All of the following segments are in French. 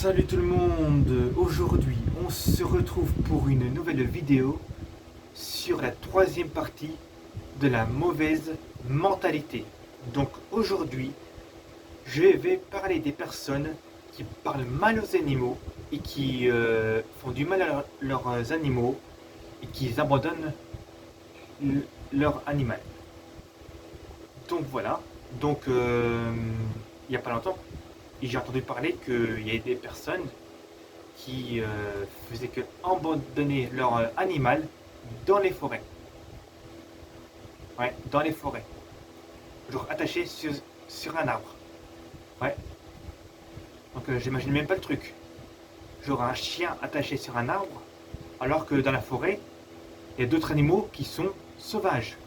Salut tout le monde, aujourd'hui on se retrouve pour une nouvelle vidéo sur la troisième partie de la mauvaise mentalité. Donc aujourd'hui je vais parler des personnes qui parlent mal aux animaux et qui font du mal à leurs animaux et qui abandonnent leur animal. Donc voilà, donc il n'y a pas longtemps j'ai entendu parler qu'il y a des personnes qui faisaient que abandonner leur animal dans les forêts. Ouais, dans les forêts. Genre attaché sur un arbre. Ouais. Donc j'imagine même pas le truc. Genre un chien attaché sur un arbre, alors que dans la forêt, il y a d'autres animaux qui sont sauvages.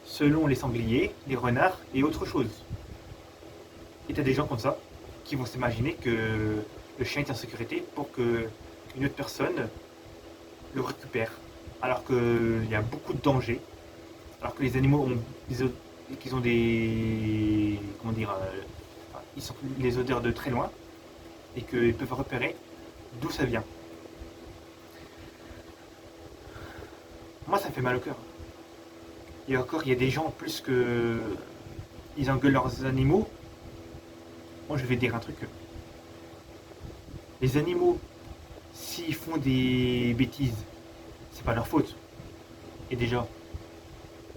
Selon les sangliers, les renards et autre chose. Et t'as des gens comme ça qui vont s'imaginer que le chien est en sécurité pour que une autre personne le récupère. Alors qu'il y a beaucoup de dangers. Alors que les animaux ont qu'ils ont des. Comment dire. Ils sentent les odeurs de très loin. Et qu'ils peuvent repérer d'où ça vient. Moi, ça fait mal au cœur. Et encore, il y a des gens en plus que. Ils engueulent leurs animaux. Moi, je vais dire un truc. Les animaux, s'ils font des bêtises, c'est pas leur faute. Et déjà,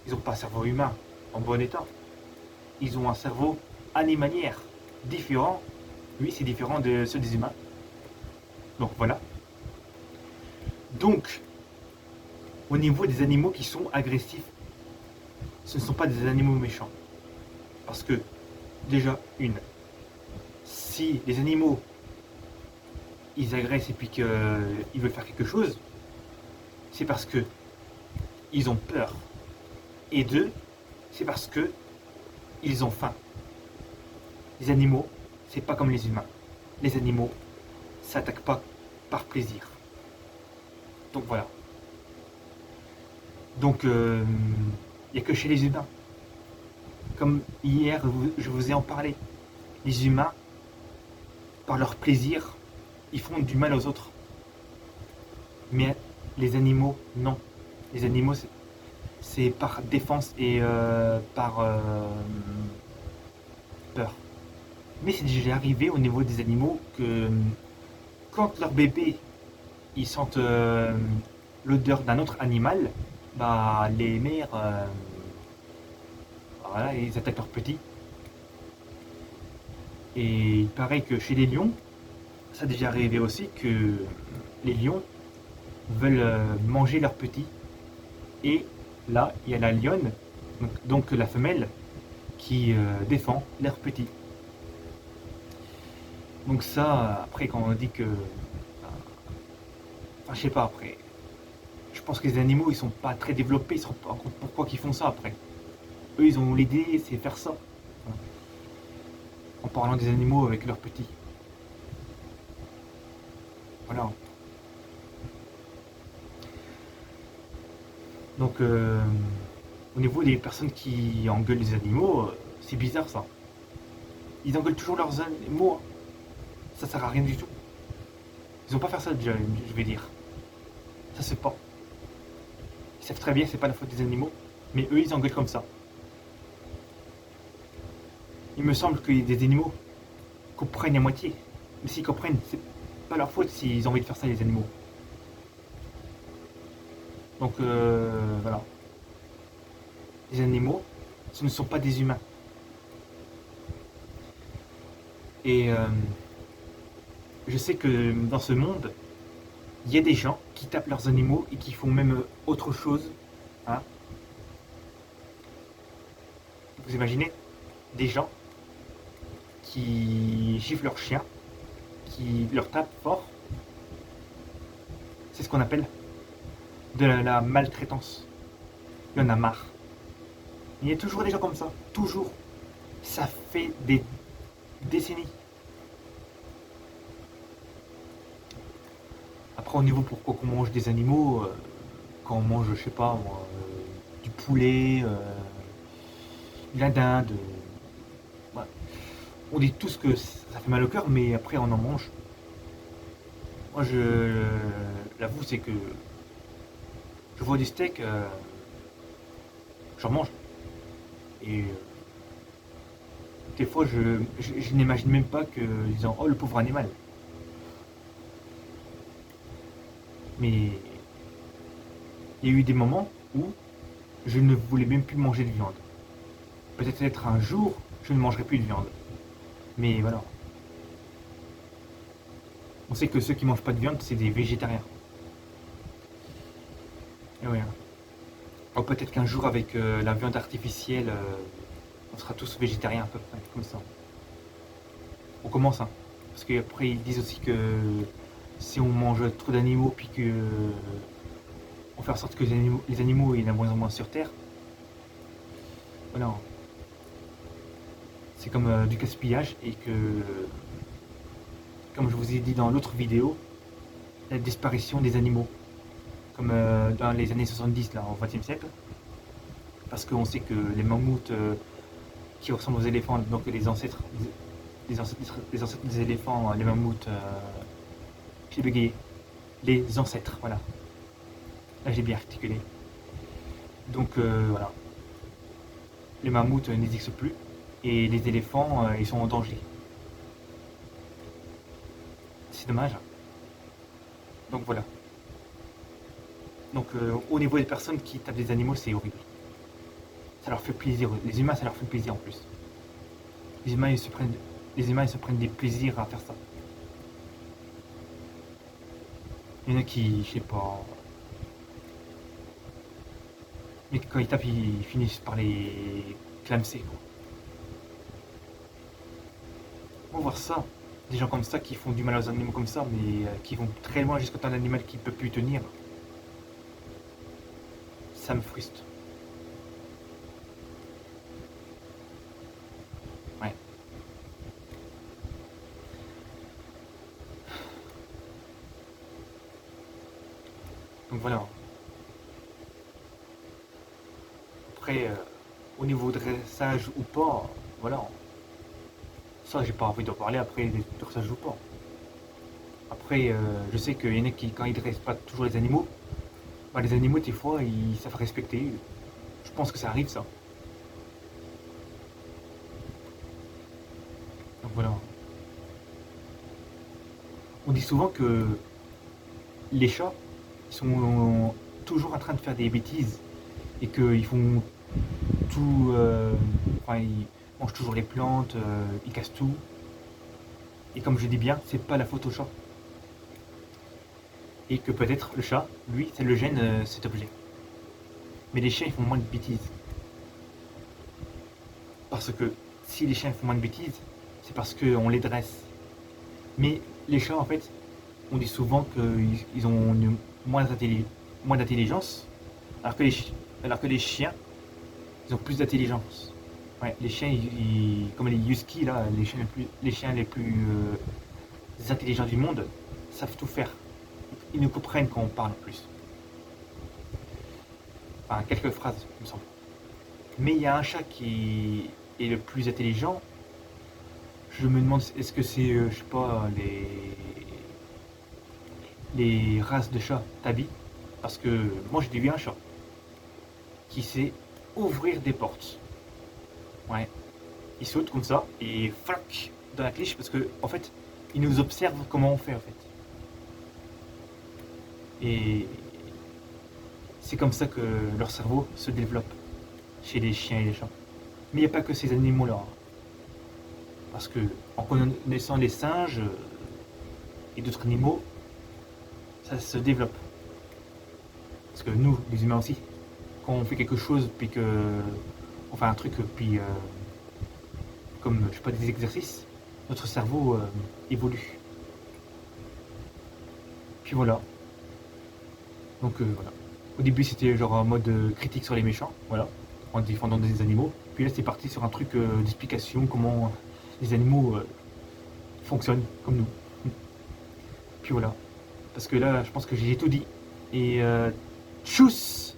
ils n'ont pas un cerveau humain en bon état. Ils ont un cerveau animalière, différent. Oui, c'est différent de ceux des humains. Donc voilà. Donc, au niveau des animaux qui sont agressifs, ce ne sont pas des animaux méchants. Parce que, déjà, si les animaux, ils agressent et puis qu'ils veulent faire quelque chose, c'est parce que ils ont peur. Et deux, c'est parce que ils ont faim. Les animaux, c'est pas comme les humains. Les animaux s'attaquent pas par plaisir. Donc voilà. Donc il n'y a que chez les humains. Comme hier, je vous ai en parlé. Les humains, par leur plaisir, ils font du mal aux autres. Mais les animaux, non. Les animaux, c'est par défense et par peur. Mais c'est déjà arrivé au niveau des animaux que quand leur bébé ils sentent l'odeur d'un autre animal, bah les mères, voilà, ils attaquent leurs petits. Et il paraît que chez les lions, ça a déjà arrivé aussi que les lions veulent manger leurs petits. Et là, il y a la lionne, donc la femelle, qui défend leurs petits. Donc ça, après, quand on dit que... Enfin, je sais pas, après. Je pense que les animaux, ils sont pas très développés, ils se rendent pas compte pourquoi ils font ça, après. Eux, ils ont l'idée, c'est faire ça. En parlant des animaux avec leurs petits. Voilà. Donc, au niveau des personnes qui engueulent les animaux, c'est bizarre ça. Ils engueulent toujours leurs animaux. Ça sert à rien du tout. Ils ont pas faire ça déjà, je vais dire. Ça c'est pas. Ils savent très bien que c'est pas la faute des animaux, mais eux ils engueulent comme ça. Il me semble qu'il y a des animaux comprennent à moitié. Mais s'ils comprennent, c'est pas leur faute s'ils ont envie de faire ça les animaux. Donc voilà. Les animaux, ce ne sont pas des humains. Et je sais que dans ce monde, il y a des gens qui tapent leurs animaux et qui font même autre chose. Hein. Vous imaginez des gens qui giflent leur chien, qui leur tapent fort. C'est ce qu'on appelle de la maltraitance. Il y en a marre. Il y a toujours des gens comme ça. Toujours. Ça fait des décennies. Après, au niveau pourquoi on mange des animaux, quand on mange, je sais pas, moi, du poulet, de la dinde, ouais. on dit tous que ça fait mal au cœur, mais après on en mange. Moi, l'avoue, c'est que je vois des steaks, j'en mange. Et des fois, je n'imagine même pas que, disant, oh le pauvre animal. Mais il y a eu des moments où je ne voulais même plus manger de viande. Peut-être un jour, je ne mangerai plus de viande. Mais voilà. On sait que ceux qui mangent pas de viande, c'est des végétariens. Et ouais. Oh, peut-être qu'un jour, avec la viande artificielle, on sera tous végétariens à peu près, comme ça. On commence, hein. Parce qu'après, ils disent aussi que si on mange trop d'animaux, puis que on fait en sorte que les animaux, il y en a moins en moins sur Terre, voilà. C'est comme du gaspillage et que, comme je vous ai dit dans l'autre vidéo, la disparition des animaux, comme dans les années 70, là, au XXe siècle, parce qu'on sait que les mammouths qui ressemblent aux éléphants, donc les ancêtres des éléphants, les mammouths, j'ai bégayé, les ancêtres, voilà. Là j'ai bien articulé. Donc voilà, les mammouths n'existent plus et les éléphants, ils sont en danger. C'est dommage. Donc voilà. Donc au niveau des personnes qui tapent des animaux, c'est horrible. Ça leur fait plaisir. Les humains, ça leur fait plaisir en plus. Les humains, ils se prennent des plaisirs à faire ça. Il y en a qui, je sais pas. Mais quand ils tapent, ils finissent par les clamser, quoi. On va voir ça. Des gens comme ça qui font du mal aux animaux comme ça, mais qui vont très loin jusqu'à un animal qui ne peut plus tenir. Ça me frustre. Ouais. Donc voilà. Après, au niveau dressage ou pas, voilà. Ça, j'ai pas envie d'en parler après des dressage ou pas. Après, je sais qu'il y en a qui, quand ils dressent pas toujours les animaux, bah, les animaux, des fois, ils savent respecter. Je pense que ça arrive, ça. Donc voilà. On dit souvent que les chats sont toujours en train de faire des bêtises et qu'ils font tout. Enfin, ils mangent toujours les plantes, ils cassent tout. Et comme je dis bien, c'est pas la faute au chat. Et que peut-être le chat, lui, ça le gêne cet objet. Mais les chiens, ils font moins de bêtises. Parce que si les chiens font moins de bêtises, c'est parce qu'on les dresse. Mais les chats, en fait, on dit souvent qu'ils ont moins d'intelligence, alors que les chiens, ils ont plus d'intelligence. Ouais, les chiens, comme les huskies, là, les chiens les plus intelligents du monde, savent tout faire. Ils nous comprennent quand on parle en plus. Enfin, quelques phrases, il me semble. Mais il y a un chat qui est le plus intelligent. Je me demande, est-ce que c'est, je sais pas, les races de chats tabi? Parce que moi, j'ai vu un chat qui sait ouvrir des portes. Ouais. Il saute comme ça et flac dans la cliche parce que en fait, il nous observe comment on fait en fait. Et c'est comme ça que leur cerveau se développe chez les chiens et les chats. Mais il n'y a pas que ces animaux-là, hein. Parce que en connaissant les singes et d'autres animaux, ça se développe. Parce que nous, les humains aussi, quand on fait quelque chose, puis que on fait un truc, puis comme je sais pas des exercices, notre cerveau évolue. Puis voilà. Donc voilà. Au début c'était genre en mode critique sur les méchants, voilà, en défendant des animaux. Puis là c'est parti sur un truc d'explication comment les animaux fonctionnent comme nous. Puis voilà. Parce que là je pense que j'ai tout dit. Et tchuss.